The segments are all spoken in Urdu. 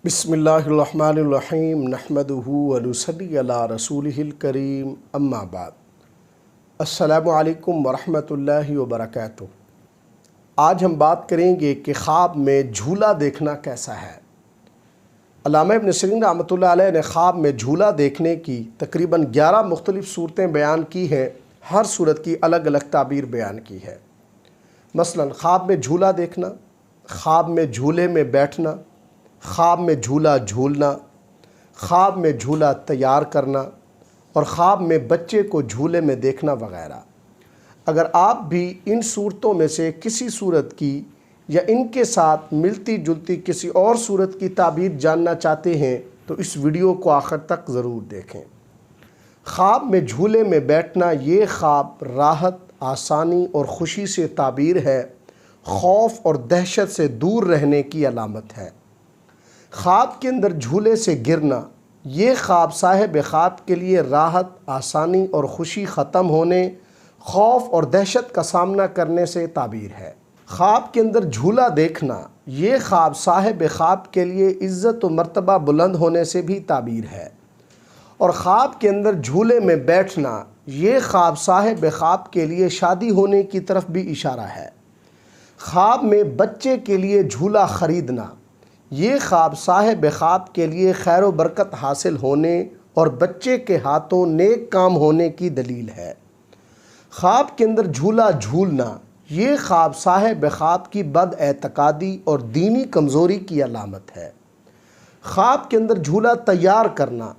بسم اللہ الرحمن الرحیم نحمدہ ونصلی علی رسولہ الکریم اما بعد۔ السلام علیکم ورحمۃ اللہ وبرکاتہ۔ آج ہم بات کریں گے کہ خواب میں جھولا دیکھنا کیسا ہے۔ علامہ ابن سیرین رحمۃ اللہ علیہ نے خواب میں جھولا دیکھنے کی تقریباً 11 مختلف صورتیں بیان کی ہیں۔ ہر صورت کی الگ الگ تعبیر بیان کی ہے۔ مثلاً خواب میں جھولا دیکھنا، خواب میں جھولے میں بیٹھنا، خواب میں جھولا جھولنا، خواب میں جھولا تیار کرنا اور خواب میں بچے کو جھولے میں دیکھنا وغیرہ۔ اگر آپ بھی ان صورتوں میں سے کسی صورت کی یا ان کے ساتھ ملتی جلتی کسی اور صورت کی تعبیر جاننا چاہتے ہیں تو اس ویڈیو کو آخر تک ضرور دیکھیں۔ خواب میں جھولے میں بیٹھنا، یہ خواب راحت، آسانی اور خوشی سے تعبیر ہے، خوف اور دہشت سے دور رہنے کی علامت ہے۔ خواب کے اندر جھولے سے گرنا، یہ خواب صاحب خواب کے لیے راحت، آسانی اور خوشی ختم ہونے، خوف اور دہشت کا سامنا کرنے سے تعبیر ہے۔ خواب کے اندر جھولا دیکھنا، یہ خواب صاحب خواب کے لیے عزت و مرتبہ بلند ہونے سے بھی تعبیر ہے۔ اور خواب کے اندر جھولے میں بیٹھنا، یہ خواب صاحب خواب کے لیے شادی ہونے کی طرف بھی اشارہ ہے۔ خواب میں بچے کے لیے جھولا خریدنا، یہ خواب صاحب خواب کے لیے خیر و برکت حاصل ہونے اور بچے کے ہاتھوں نیک کام ہونے کی دلیل ہے۔ خواب کے اندر جھولا جھولنا، یہ خواب صاحب خواب کی بد اعتقادی اور دینی کمزوری کی علامت ہے۔ خواب کے اندر جھولا تیار کرنا،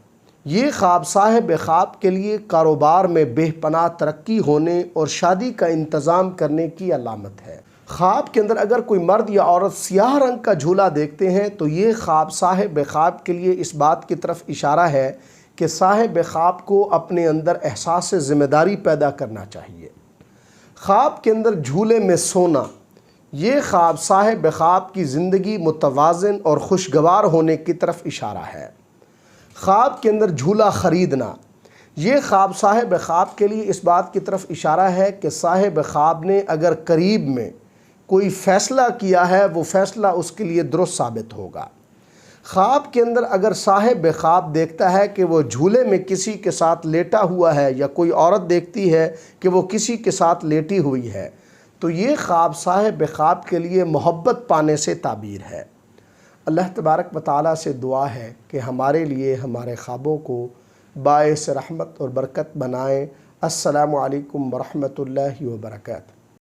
یہ خواب صاحب خواب کے لیے کاروبار میں بے پناہ ترقی ہونے اور شادی کا انتظام کرنے کی علامت ہے۔ خواب کے اندر اگر کوئی مرد یا عورت سیاہ رنگ کا جھولا دیکھتے ہیں تو یہ خواب صاحب خواب کے لیے اس بات کی طرف اشارہ ہے کہ صاحب خواب کو اپنے اندر احساس ذمہ داری پیدا کرنا چاہیے۔ خواب کے اندر جھولے میں سونا، یہ خواب صاحب خواب کی زندگی متوازن اور خوشگوار ہونے کی طرف اشارہ ہے۔ خواب کے اندر جھولا خریدنا، یہ خواب صاحب خواب کے لیے اس بات کی طرف اشارہ ہے کہ صاحب خواب نے اگر قریب میں کوئی فیصلہ کیا ہے، وہ فیصلہ اس کے لیے درست ثابت ہوگا۔ خواب کے اندر اگر صاحب خواب دیکھتا ہے کہ وہ جھولے میں کسی کے ساتھ لیٹا ہوا ہے یا کوئی عورت دیکھتی ہے کہ وہ کسی کے ساتھ لیٹی ہوئی ہے تو یہ خواب صاحب خواب کے لیے محبت پانے سے تعبیر ہے۔ اللہ تبارک و تعالیٰ سے دعا ہے کہ ہمارے لیے ہمارے خوابوں کو باعث رحمت اور برکت بنائیں۔ السلام علیکم ورحمۃ اللہ وبرکاتہ۔